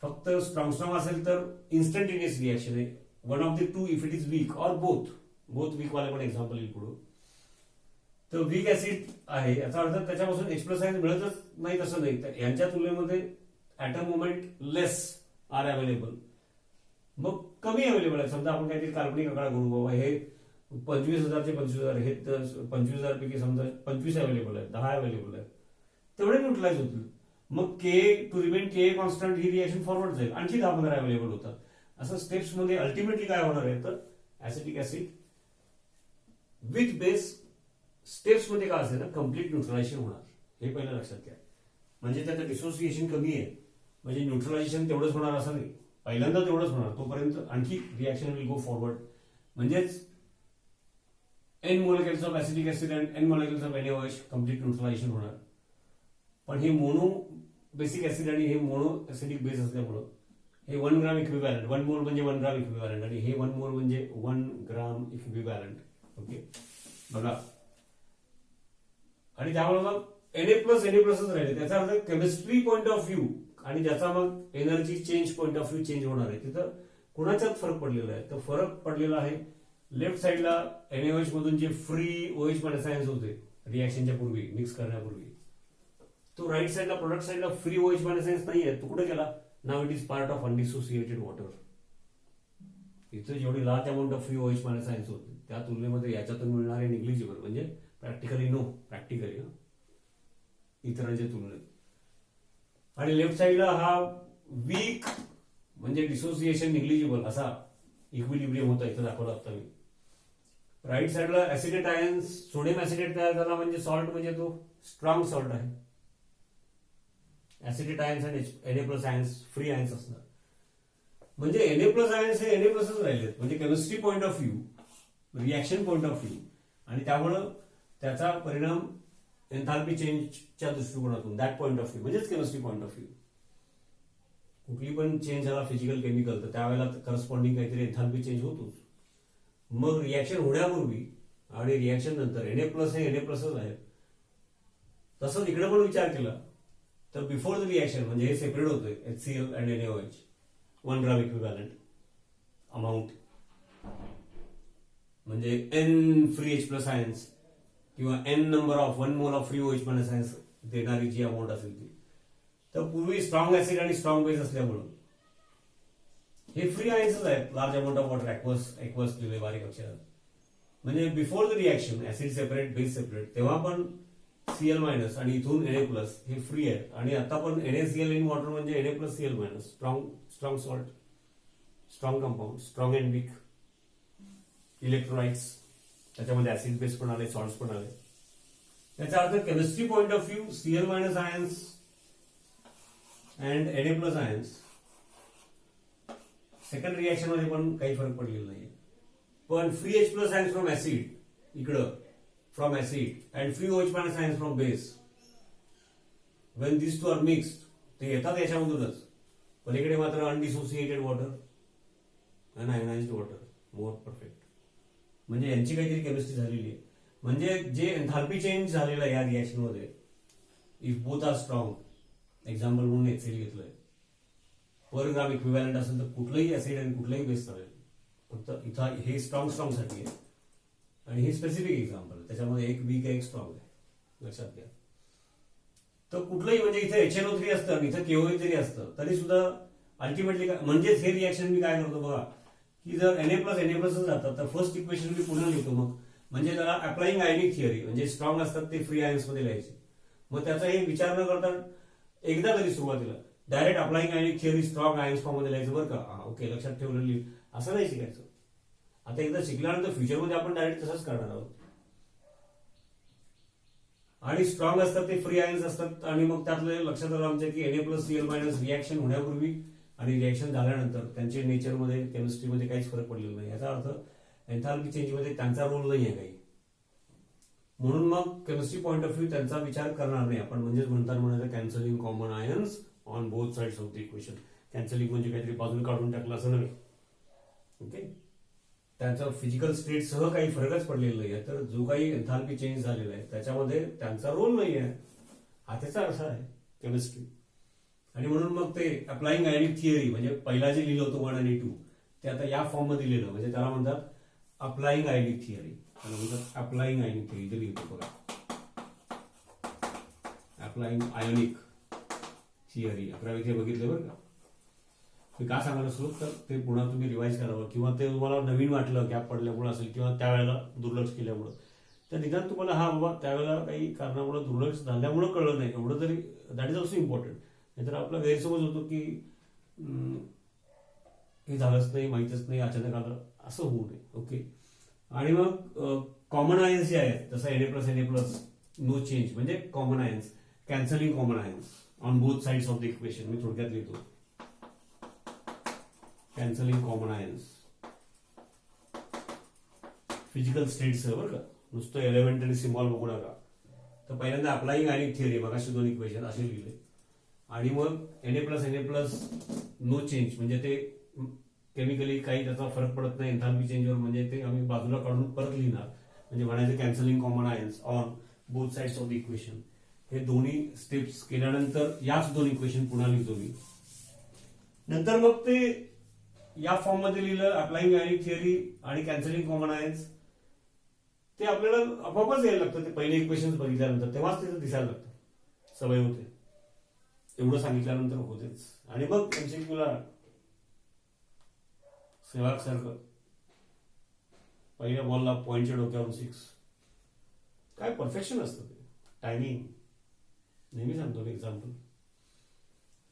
फक्त स्ट्रॉंग असेल तर इन्स्टंटेनियस रिएक्शन आहे. One of the two if it is weak or both weak वाले पण एक्झाम्पल येईल पुढे. तर वीक ऍसिड आहे याचा अर्थ त्याच्यापासून H+ आयन्स मिळतच नाही तसं नाही. तर यांच्या तुलनेमध्ये item moment less or available. मग कमी अवेलेबल आहे. समजा आपण काहीतरी काल्पनिक आकडा करू बाबा हे 25,000 चे 25,000 हे 25,000 पैकी समजा 25 अवेलेबल आहे, 10 अवेलेबल आहे, तेवढे न्यूट्रलाइज होतील. मग टू रिमेन के कॉन्स्टंट ही रिएक्शन फॉरवर्ड जाईल, आणखी 10-15 अवेलेबल होतात. असं स्टेप्स मध्ये अल्टिमेटली काय होणार आहे तर acetic acid with base steps मध्ये काय असेल ना कम्प्लीट न्यूट्रलायझेशन होणार. हे पहिलं लक्षात घ्या. म्हणजे त्याचं डिसोसिएशन कमी आहे, म्हणजे न्यूट्रलायझेशन तेवढंच होणार असं नाही. पहिल्यांदा तेवढंच होणार, तोपर्यंत आणखी रिएक्शन विल गो फॉरवर्ड. म्हणजेच N molecules of acetic acid and N molecules of NaOH complete neutralisation होणार. पण हे मोनो बेसिक ऍसिड आणि हे मोनो ऍसिडिक बेस असल्यामुळं हे 1 ग्राम इक्विव्हॅलंट, 1 मोल म्हणजे 1 ग्राम इक्विव्हॅलंट आणि हे 1 मोल म्हणजे 1 ग्राम इक्विव्हॅलंट. ओके बघा. आणि त्यामुळे मग Na+च राहिले. त्याचा अर्थ केमिस्ट्री पॉइंट ऑफ व्ह्यू आणि ज्याचा मग energy change point of view change होणार आहे. तिथं कुणाच्यात फरक पडलेला आहे तर फरक पडलेला आहे लेफ्ट साइडला NaOH मधून जे फ्री OH सायन्स होते रिएक्शनच्या पूर्वी मिक्स करण्यापूर्वी, तो राईट साइडला प्रोडक्ट साइडला फ्री OH सायन्स नाही आहे. तो कुठे गेला. Now it is part of undissociated water. इथं जेवढी large amount of free OH science होते त्या तुलनेमध्ये याच्यातून मिळणारे निग्लिजिबल म्हणजे प्रॅक्टिकली प्रॅक्टिकली इतरांच्या तुलनेत. आणि लेफ्ट साइडला हा वीक म्हणजे डिसोसिएशन निग्लिजिबल असा इक्विलिब्रियम होता. इथं दाखवला आता मी. राईट साइडला ऍसिडेट आयन्स सोडियम ऍसिडेट तयार झाला म्हणजे सॉल्ट म्हणजे तो स्ट्रॉंग सॉल्ट आहे. ऍसिडेट आयन्स आणि Na+ आयन्स फ्री आयन्स असणार. म्हणजे Na+ आयन्स हे Na+च राहिलेत. म्हणजे chemistry point of view, reaction point of view आणि त्यामुळं त्याचा परिणाम एन्थाल्पी चेंजच्या दृष्टिकोनातून दॅट पॉइंट ऑफ व्ह्यू म्हणजेच केमिस्ट्री पॉइंट ऑफ व्ह्यू. कुठली पण चेंज झाला फिजिकल केमिकल तर त्यावेळेला करस्पॉन्डिंग काहीतरी एन्थाल्पी चेंज होतोच. मग रिएक्शन होण्यापूर्वी आणि रिएक्शन नंतर Na+ हे Na+च आहेत. तसंच इकडे पण विचार केला तर बिफोर द रिएक्शन म्हणजे हे सेपरेट होतोय HCl and NaOH 1 gram equivalent amount म्हणजे N फ्री H+ आयन्स किंवा N number of 1 mole of free OH science देणारी जी अमाऊंट असेल ती. तर पूर्वी स्ट्रॉंग ऍसिड आणि स्ट्रॉंग बेस असल्यामुळं हे फ्री आयन्सच आहेत. Large amount of water aqueous दिले बारीक अक्षरात. म्हणजे before the reaction acid separate base separate तेव्हा पण Cl- आणि इथून Na+ हे फ्री आहेत. आणि आता पण NaCl इन वॉटर म्हणजे Na+Cl- strong salt, strong compound, strong and weak electrolytes. त्याच्यामध्ये ऍसिड बेस पण आले, सॉल्ट्स पण आले. त्याचा अर्थ chemistry point of view Cl- ions and Na+ ions second reaction मध्ये पण काही फरक पडलेला नाही. पण free H+ ions from acid इकडं from acid and free OH ions from base when this two are mixed ते येतात याच्यामधूनच. पलीकडे मात्र undissociated water unionised water more perfect. म्हणजे यांची काहीतरी केमिस्ट्री झालेली आहे. म्हणजे जे एन्थाल्पी चेंज झालेला आहे या रिएक्शन मध्ये if both are strong, example म्हणून HCl घेतलंय, पर ग्राम इक्विव्हॅलंट असेल तर कुठलंही ऍसिड आणि कुठलंही बेस चालेल. फक्त इथं हे स्ट्रॉंग साठी आहे आणि हे स्पेसिफिक एक्झाम्पल त्याच्यामध्ये एक वीक एक स्ट्रॉंग आहे लक्षात घ्या. तर कुठलंही म्हणजे इथे HNO3 असतं आणि इथं KOH जरी असतं तरी सुद्धा अल्टिमेटली म्हणजेच हे रिॲक्शन मी काय करतो बघा, की जर Na+Na+ जातात तर फर्स्ट इक्वेशन मी पुन्हा लिहितो मग, म्हणजे त्याला अप्लाइंग आयनिक थिअरी, म्हणजे स्ट्रॉंग असतात ते फ्री आयन्स मध्ये लिहायचे. मग त्याचा हे विचार न करता एकदा तरी सुरुवातीला डायरेक्ट अप्लाइंग आयनिक थिअरी स्ट्रॉंग आयन्स फॉर्म मध्ये लिहायचं बरं का. ओके, लक्षात ठेवलेली असं नाही शिकायचं. आता एकदा शिकल्यानंतर फ्युचरमध्ये आपण डायरेक्ट तसंच करणार आहोत. आणि स्ट्रॉंग असतात ते फ्री आयन्स असतात आणि मग त्यातले लक्षात आलं आमच्या की Na+Cl- रिॲक्शन होण्यापूर्वी आणि रिॲक्शन झाल्यानंतर त्यांचे नेचरमध्ये केमिस्ट्रीमध्ये काहीच फरक पडलेला नाही. याचा अर्थ एन्थाल्पी चेंजमध्ये त्यांचा रोल नाही आहे काही. म्हणून मग केमिस्ट्री पॉईंट ऑफ व्ह्यू त्यांचा विचार करणार नाही आपण. म्हणजेच म्हणतात म्हणायचं cancelling common ions on both sides of the equation. Cancelling म्हणजे काहीतरी बाजूला काढून टाकलं असं नव्हे. ओके, त्यांचा फिजिकल स्टेट सह काही फरकच पडलेला नाही आहे. तर जो काही एन्थाल्पी चेंज झालेला आहे त्याच्यामध्ये त्यांचा रोल नाही आहे, हा त्याचा अर्थ आहे केमिस्ट्री. आणि म्हणून मग ते अप्लाइंग आयनिक थिअरी म्हणजे पहिला जे लिहिलं होतं 1 आणि 2 ते आता या फॉर्म मध्ये लिहिलं, म्हणजे त्याला म्हणतात अप्लाइंग आयनिक थिअरी. त्याला म्हणतात अप्लाइंग आयनिक थिअरी. इथे लिहितो बघा, अप्लाइंग आयोनिक थिअरी. 11वी बघितलं बरं का. मी का सांगायला असलो तर ते पुन्हा तुम्ही रिवाईज करावं, किंवा ते तुम्हाला नवीन वाटलं गॅप पडल्यामुळे असेल किंवा त्यावेळेला दुर्लक्ष केल्यामुळं, तर निदान तुम्हाला हा बाबा त्यावेळेला काही कारणामुळे दुर्लक्ष झाल्यामुळे कळलं नाही एवढं तरी, दॅट इज ऑल्सो इम्पॉर्टंट. नाहीतर आपला गैरसमज होतो की हे झालंच नाही, माहीतच नाही, अचानक आलं, असं होऊ नये. ओके, आणि मग कॉमन आयन्स जे आहेत जसं Na+Na+ नो चेंज म्हणजे common ions, cancelling common ions on both sides of the equation. मी थोडक्यात लिहितो cancelling common ions physical states बरं का, नुसतं एलिमेंटरी सिम्बॉल बघू नका. तर पहिल्यांदा अप्लाइंग आयनिक थिअरी मग असे 2 इक्वेशन असे लिहिले, आणि मग Na+Na+ नो चेंज म्हणजे ते केमिकली काही त्याचा फरक पडत नाही एन्थाल्पी चेंजवर, म्हणजे ते आम्ही बाजूला काढून परत लिहिणार, म्हणजे म्हणायचं cancelling common ions on both sides of the equation. हे दोन्ही स्टेप्स केल्यानंतर याच 2 इक्वेशन पुन्हा लिहितो मी. नंतर मग ते या फॉर्म मध्ये लिहिलं अप्लाइंग आयनिक थिअरी आणि कॅन्सलिंग कॉमन आयन्स. ते आपल्याला आपोआपच यायला लागतं, ते पहिले इक्वेशन बघितल्यानंतर तेव्हाच तिथं दिसायला लागतं, सवय होते. एवढं सांगितल्यानंतर होतेच. आणि मग एमसीक्यूला सेवाग सारखं पहिल्या बॉलला पॉईंटच्या डोक्यावरून 6, काय परफेक्शन असतं ते, टायमिंग. नेहमी सांगतो एक्झाम्पल.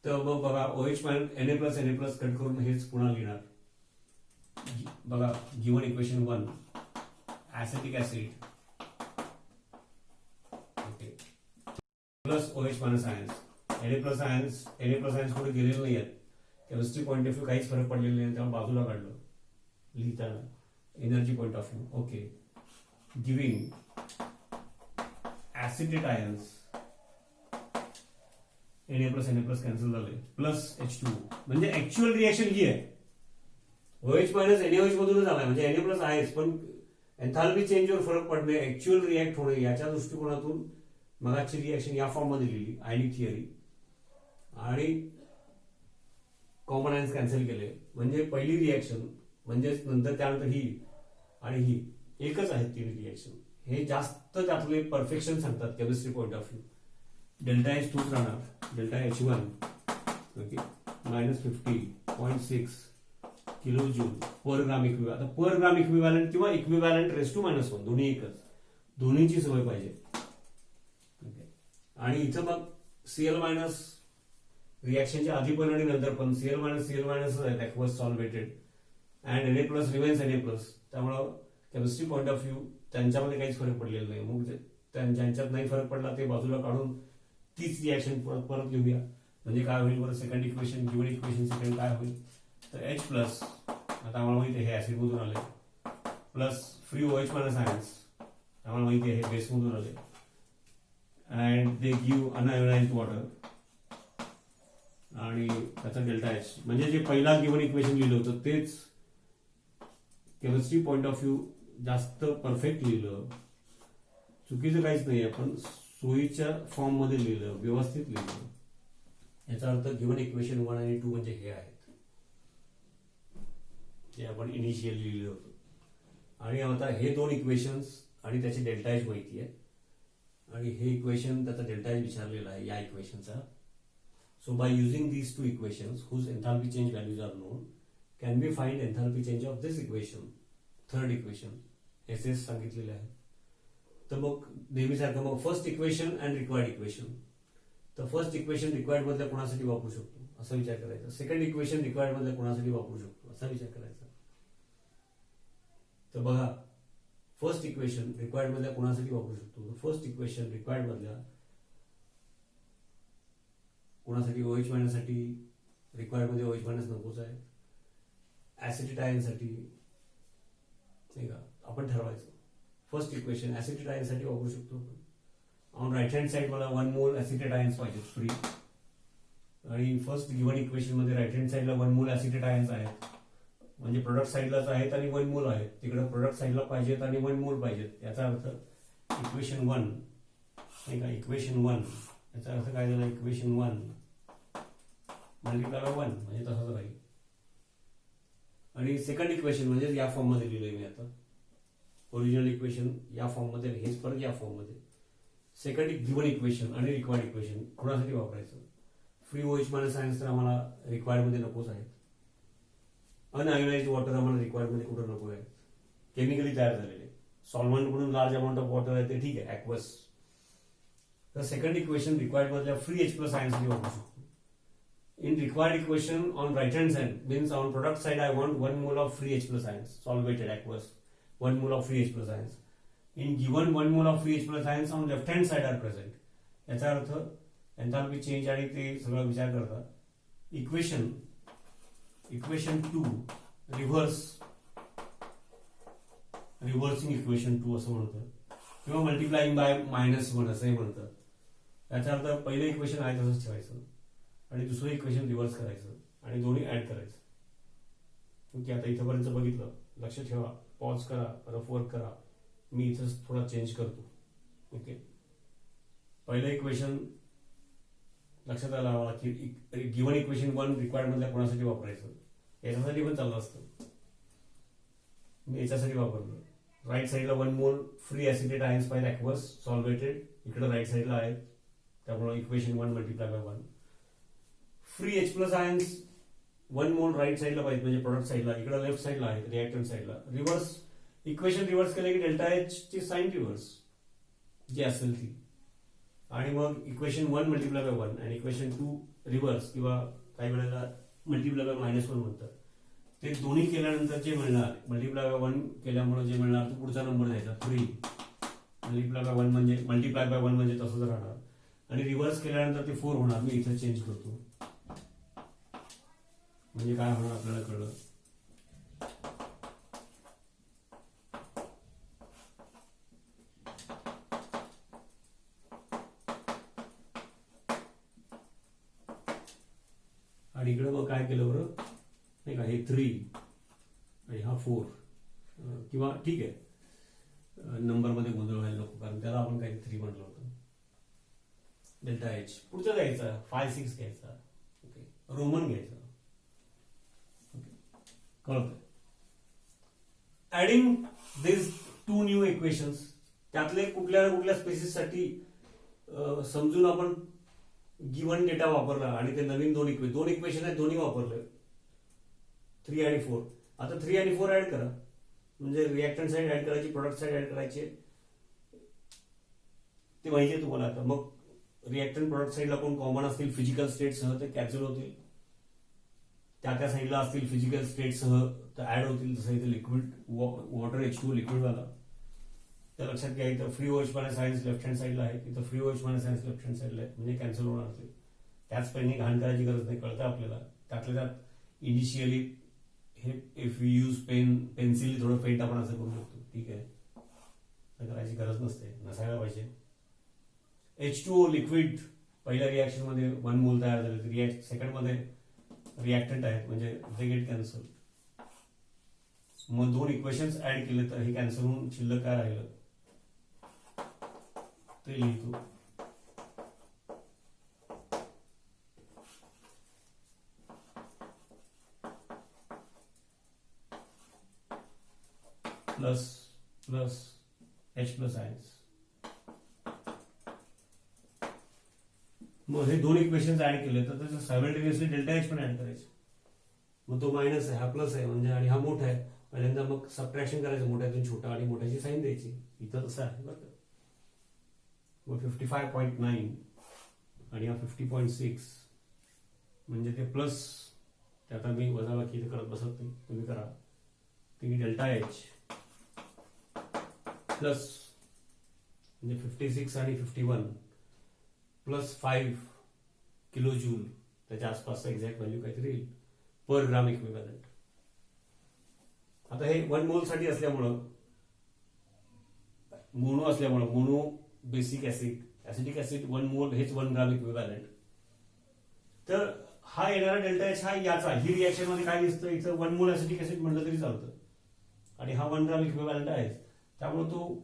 तर मग बघा OH Na+Na+ कट करून हेच पुन्हा लिहिणार. बघा given equation 1 acetic acid okay plus OH- ions. Na+आयन्स कुठे गेलेले नाही आहेत, केमिस्ट्री पॉईंट ऑफ व्ह्यू काहीच फरक पडलेला नाही, त्यामुळे बाजूला काढलं लिहिताना. Energy point of view okay, giving acetate ions Na+Na+ cancel झाले प्लस H2, म्हणजे ऍक्च्युअल रिएक्शन ही आहे. OH- NaOH मधूनच आलाय, म्हणजे Na+ आहेच, पण एन्थाल्पी चेंजवर फरक पडणे, ऍक्च्युअल रिॲक्ट होणे, याच्या दृष्टिकोनातून मगाची रिॲक्शन या फॉर्म मध्ये लिहिली आयनिक थिअरी, आणि कॉमन आयन्स कॅन्सल केले. म्हणजे पहिली रिॲक्शन म्हणजेच नंतर त्यानंतर ही आणि ही एकच आहेत 3 रिॲक्शन. हे जास्त त्यातले परफेक्शन सांगतात chemistry point of view. Delta H तोच राहणार, delta H1 okay -50.6 kilo joule per gram equivalent. आता पर ग्राम इक्विव्हॅलंट किंवा इक्विव्हॅलंट रेस टू -1 दोन्ही एकच, दोन्हीची सवय पाहिजे. आणि इथं मग Cl- रिॲक्शनच्या आधी पण आणि नंतर पण Cl- आहेत aqueous solvated, and Na+ remains Na+. त्यामुळं केमिस्ट्री पॉईंट ऑफ व्ह्यू त्यांच्यामध्ये काहीच फरक पडलेला नाही. मग ज्यांच्यात नाही फरक पडला ते बाजूला काढून तीच रिॲक्शन परत लिहूया. म्हणजे काय होईल बरं, second equation given equation second काय होईल, तर H+, आता आम्हाला माहिती आहे हे ऍसिड मधून आले, प्लस फ्री OH- आयन्स आम्हाला माहिती आहे हे बेस मधून आले, and they give unionised water, आणि त्याचा डेल्टा H. म्हणजे जे पहिला गिवन इक्वेशन लिहिलं होतं तेच केमिस्ट्री पॉईंट ऑफ व्ह्यू जास्त परफेक्ट लिहिलं, चुकीचं काहीच नाही, आपण सोयीच्या फॉर्म मध्ये लिहिलं, व्यवस्थित लिहिलं. याचा अर्थ गिवन इक्वेशन 1 आणि 2 म्हणजे हे आहेत जे आपण इनिशियली लिहिलं होतं. आणि आता हे 2 इक्वेशन्स आणि त्याची डेल्टा H माहिती आहे, आणि हे इक्वेशन त्याचा डेल्टा एच विचारलेला आहे या इक्वेशनचा. So by using these two equations whose enthalpy change values are known can be find enthalpy change of this equation. Third equation as सांगितलेले आहे. तर मग नेहमीसारखं मग first equation and required equation. तर फर्स्ट इक्वेशन रिक्वायर्ड मधल्या कोणासाठी वापरू शकतो असा विचार करायचा. सेकंड इक्वेशन रिक्वायर्ड मधल्या कोणासाठी वापरू शकतो असा विचार करायचा. तर बघा फर्स्ट इक्वेशन रिक्वायर्ड मधल्या कोणासाठी वापरू शकतो. फर्स्ट इक्वेशन रिक्वायर्ड मधल्या कोणासाठी OH मायनससाठी. रिक्वायर्ड मध्ये OH मायनस नकोच आहे. ऍसिटेट आयनसाठी नाही का आपण ठरवायचं. फर्स्ट इक्वेशन ऍसिटेट आयनसाठी वापरू शकतो आपण. ऑन राईट हँड साइड मला 1 मोल ऍसिटेट आयन्स पाहिजे फ्री. आणि फर्स्ट गिव्हन इक्वेशन मध्ये राईट हँड साइडला 1 मोल ऍसिटेट आयन्स आहेत. म्हणजे प्रोडक्ट साईडलाच आहेत आणि 1 मोल आहेत. तिकडे प्रोडक्ट साईडला पाहिजेत आणि 1 मोल पाहिजेत. याचा अर्थ इक्वेशन 1 नाही का. इक्वेशन 1 याचा अर्थ काय झाला. इक्वेशन 1 मल्टिप्लाय बाय 1 म्हणजे तसंच राहील. आणि सेकंड इक्वेशन म्हणजे या फॉर्म मध्ये लिहिलंय मी आता. ओरिजिनल इक्वेशन या फॉर्म मध्ये हेच परत या फॉर्म मध्ये. सेकंड गिव्हन इक्वेशन आणि रिक्वायर्ड इक्वेशन कोणासाठी वापरायचं. फ्री OH मायनस आयन्स तर आम्हाला रिक्वायर्ड मध्ये नकोच आहेत. अनआयोनाइज्ड वॉटर आम्हाला रिक्वायर्ड मध्ये कुठं नको आहे. केमिकली तयार झालेले सॉल्व्हंट म्हणून लार्ज अमाऊंट ऑफ वॉटर आहे ते ठीक आहे ऍक्वस. तर सेकंड इक्वेशन रिक्वायर्ड मधल्या फ्री H प्लस आयन्स वापरू शकतो. In required equation on right hand side means on product side I want 1 mole of free H plus ions solvated aqueous 1 mole of free H plus ions. In given 1 mole of free H plus ions on left hand side are present. याचा अर्थ enthalpy change आणि ते सगळं विचार करता. Equation 2 reversing equation 2 असं म्हणतं किंवा मल्टिप्लाइंग बाय -1 असंही म्हणतं. याचा अर्थ पहिलं इक्वेशन आहे तसंच ठेवायचं आणि दुसरं इक्वेशन रिव्हर्स करायचं आणि दोन्ही ऍड करायचं. ओके आता इथंपर्यंत बघितलं. लक्ष ठेवा. पॉज करा. रफ वर्क करा. मी इथं थोडा चेंज करतो. ओके पहिलं इक्वेशन लक्षात आलं हवा की गिव्हन इक्वेशन 1 रिक्वायर्ड मधल्या कोणासाठी वापरायचं. याच्यासाठी पण चाललं असतं. मी याच्यासाठी वापरलं. राईट साईडला 1 मोल फ्री ऍसिटेट आयन्स पाहिजे ऍक्वस सॉल्वेटेड. इकडे राईट साईडला आहेत त्यामुळे equation 1 multiply by 1. Free H plus ions 1 मोल राईट साईडला पाहिजे म्हणजे प्रोडक्ट साईडला. इकडे लेफ्ट साईडला आहेत रिएक्टंट साईडला. रिव्हर्स इक्वेशन रिव्हर्स केलं की डेल्टा H ची साइन रिव्हर्स जी असेल ती. आणि मग इक्वेशन 1 मल्टिप्लाय बाय 1 आणि इक्वेशन 2 रिव्हर्स किंवा काही वेळेला मल्टिप्लाय बाय -1 म्हणतात. ते दोन्ही केल्यानंतर जे मिळणार मल्टिप्लाय बाय 1 केल्यामुळे जे मिळणार तो पुढचा नंबर द्यायचा 3. मल्टिप्लाय बाय 1 म्हणजे मल्टिप्लाय बाय 1 म्हणजे तसंच राहणार आणि रिव्हर्स केल्यानंतर ते 4 होणार. मी इथं चेंज करतो म्हणजे काय होणार आपल्याला कळलं. आणि इकडे मग काय केलं बरं नाही का. हे 3 आणि हा 4 किंवा ठीक आहे नंबर मध्ये गोंधळ व्हायला नको कारण त्याला आपण काही 3 म्हटलं होतं. डेल्टा H पुढचा घ्यायचा 5, 6 घ्यायचा. ओके रोमन घ्यायचा. कळतं. ऍडिंग दिस 2 न्यू इक्वेशन्स त्यातले कुठल्या ना कुठल्या स्पेसिससाठी समजून आपण गिव्हन डेटा वापरला आणि ते नवीन 2 इक्वेशन आहेत दोन्ही वापरले 3 आणि 4. आता 3 आणि 4 ऍड करा म्हणजे रिएक्टंट साईड ऍड करायची प्रोडक्ट साईड ऍड करायचे ते माहिती आहे तुम्हाला. आता मग रिएक्टंट प्रोडक्ट साईडला कोण कॉमन असतील फिजिकल स्टेट सह ते कॅन्सल होतील. त्या साईडला असतील फिजिकल स्टेट सह तर ऍड होतील. जसं इथे लिक्विड वॉटर H2 लिक्विड झाला. तर लक्षात घ्या इथं free OH minus ions left hand साईडला आहे. इथं free OH minus ions left hand साईडला आहे म्हणजे कॅन्सल होणार ते. त्याच पेनने घाण करायची गरज नाही. कळतं आपल्याला. त्यातल्या त्यात इनिशियली हे इफ यू यूज पेन्सिल थोडं पेंट आपण असं करू शकतो. ठीक आहे करायची गरज नसते. नसायला पाहिजे. H2O लिक्विड पहिल्या रिॲक्शन मध्ये 1 मोल तयार झाले. सेकंड मध्ये रिॲक्टंट आहेत म्हणजे ते गेट कॅन्सल. मग 2 इक्वेशन्स ऍड केले तर हे कॅन्सल होऊन शिल्लक काय राहिलं ते लिहितो. प्लस H प्लस आयन्स मग हे दोन इक्वेशन्स ऍड केले तर त्याचं सायमल्टेनियसली डेल्टा एच पण ऍड करायचे. मग तो मायनस आहे, हा प्लस आहे, म्हणजे आणि हा मोठा आहे. पहिल्यांदा मग सबट्रॅक्शन करायचं, मोठ्यातून छोटा आणि मोठ्याची साईन द्यायची. इथं तसं आहे बरं का. मग 55.9 आणि हा 50.6 म्हणजे ते प्लस, ते आता मी वजाबाकी इथे करत बसत नाही, तुम्ही करा. तुम्ही डेल्टा एच प्लस म्हणजे 56 आणि 51 प्लस 5 किलो जूल, त्याच्या आसपासचा एक्झॅक्ट व्हॅल्यू काहीतरी येईल पर ग्राम इक्विव्हॅलंट. आता हे 1 मोल साठी असल्यामुळं, मोनो असल्यामुळं, मोनो बेसिक ऍसिडिक ऍसिड 1 मोल हेच 1 ग्राम इक्विव्हॅलंट. तर हा येणारा डेल्टा एच हा याचा, ही रिएक्शन मध्ये काय दिसतं, इथं 1 मोल ऍसिडिक ऍसिड म्हणलं तरी चालतं आणि हा 1 ग्राम इक्विव्हॅलंट आहे. त्यामुळे तो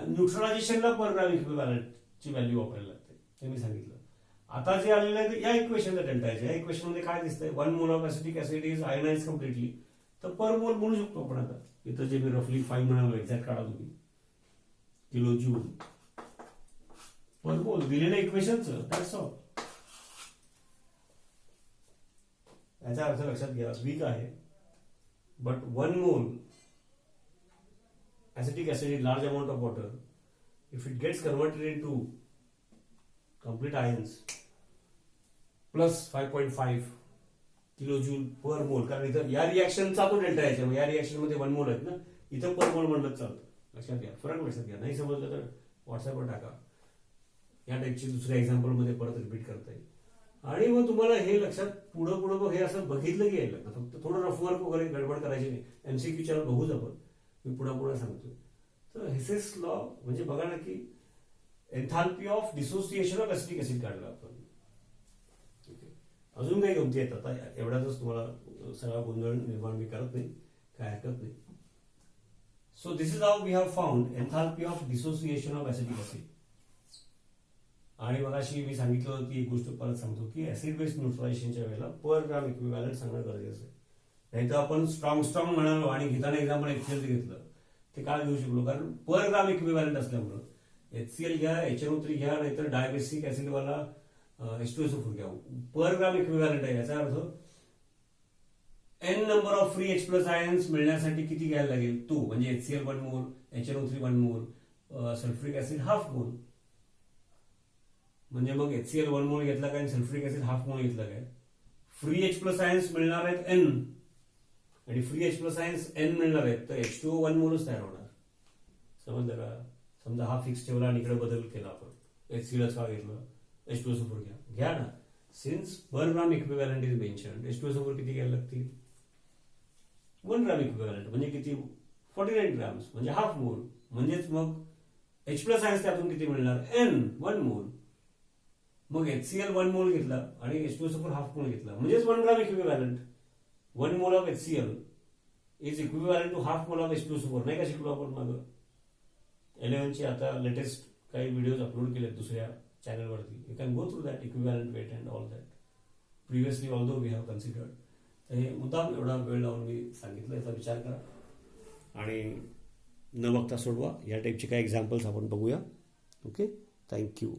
न्यूट्रलायझेशनला पर ग्राम इक्विव्हॅलंटची व्हॅल्यू वापरायला लागते, हे मी सांगितलं. आता जे आलेलं आहे या इक्वेशनला डेल्टा एच, या इक्वेशन मध्ये काय दिसतंय, 1 mole of acidic acid is ionise completely. तर पर मोल म्हणू शकतो आपण. आता इथं जे मी रफली 5 म्हणालो, एक्झॅक्ट काढा तुम्ही, किलो जूल पर मोल दिलेल्या इक्वेशनचं. That's all. याचा अर्थ लक्षात घ्या, वीक आहे बट 1 मोल acetic acid in large amount of water, if it gets converted into complete ions, plus 5.5 kilojoule पर मोल, कारण इथं या रिएक्शनचा तो डेल्टा याच्या, या रिएक्शन मध्ये 1 मोल आहेत ना, इथं पर मोल म्हणलं चालतं. लक्षात घ्या, फरक लक्षात घ्या. नाही समजलं तर व्हॉट्सअपवर टाका. या टाईपची दुसऱ्या एक्झाम्पल मध्ये परत रिपीट करता येईल. आणि मग तुम्हाला हे लक्षात पुढं पुढं हे असं बघितलं की यायला, फक्त थोडं रफ वर्क वगैरे गडबड करायची नाही. MCQ बघूच आपण, मी पुढे सांगतोय. तर हेसेस लॉ म्हणजे बघा ना की enthalpy of dissociation of acetic acid काढलं आपण. अजून काही गमती आहेत, आता एवढ्यातच तुम्हाला सगळा गोंधळ निर्माण मी करत नाही, काय हरकत नाही. So this is how we have found enthalpy of dissociation of acetic acid. आणि मगाशी मी सांगितलं ती एक गोष्ट परत सांगतो की ऍसिड बेस न्यूट्रलायझेशनच्या वेळेला पर ग्राम इक्विव्हॅलंट सांगणं गरजेचं आहे. नाही तर आपण स्ट्रॉंग म्हणालो आणि घेताना एक्झाम्पल HCl घेतलं, ते काय घेऊ शकलो, कारण पर ग्राम इक्विव्हॅलंट असल्यामुळं HCl घ्या, HNO3 घ्या, नाहीतर डायबेसिक ऍसिडवाला H2SO4 घ्या, पर ग्राम इक्विव्हॅलंट आहे. याचा अर्थ n number of free H plus ions मिळण्यासाठी किती घ्यायला लागेल, 2 म्हणजे HCl 1 मोल, HNO3 1 मोल, सल्फ्युरिक ऍसिड हाफ मोल. म्हणजे मग HCl 1 मोल घेतला काय, सल्फ्युरिक ऍसिड हाफ मोल घेतला काय, फ्री H प्लस आयन्स मिळणार आहेत n, आणि free H plus ions n मिळणार आहेत, तर H2O 1 मोलच तयार होणार. समजलं का? समजा हा फिक्स ठेवला आणि इकडे बदल केला आपण, HCl का घेतलं, H2SO4 घ्या ना. Since per gram equivalent is mentioned, H2SO4 किती घ्यायला लागतील, 1 ग्राम इक्विव्हॅलंट म्हणजे किती, 49 ग्राम्स म्हणजे हाफ मोल. म्हणजेच मग H प्लस आयन्स त्यातून किती मिळणार, n 1 मोल. मग HCl 1 मोल घेतला आणि H2SO4 हाफ मोल घेतला, म्हणजेच 1 gram equivalent. 1 mole of HCl is equivalent to half mole of H2SO4. नाही का शिकलो आपण मागं 11ची आता लेटेस्ट काही व्हिडिओज अपलोड केलेत दुसऱ्या चॅनलवरती. You can go through that equivalent weight and all that. Previously although we have considered. तर हे मुद्दाम एवढा वेळ लावून मी सांगितलं, याचा विचार करा आणि न बघता सोडवा. या टाईपचे काही एक्झाम्पल्स आपण बघूया. Okay, thank you.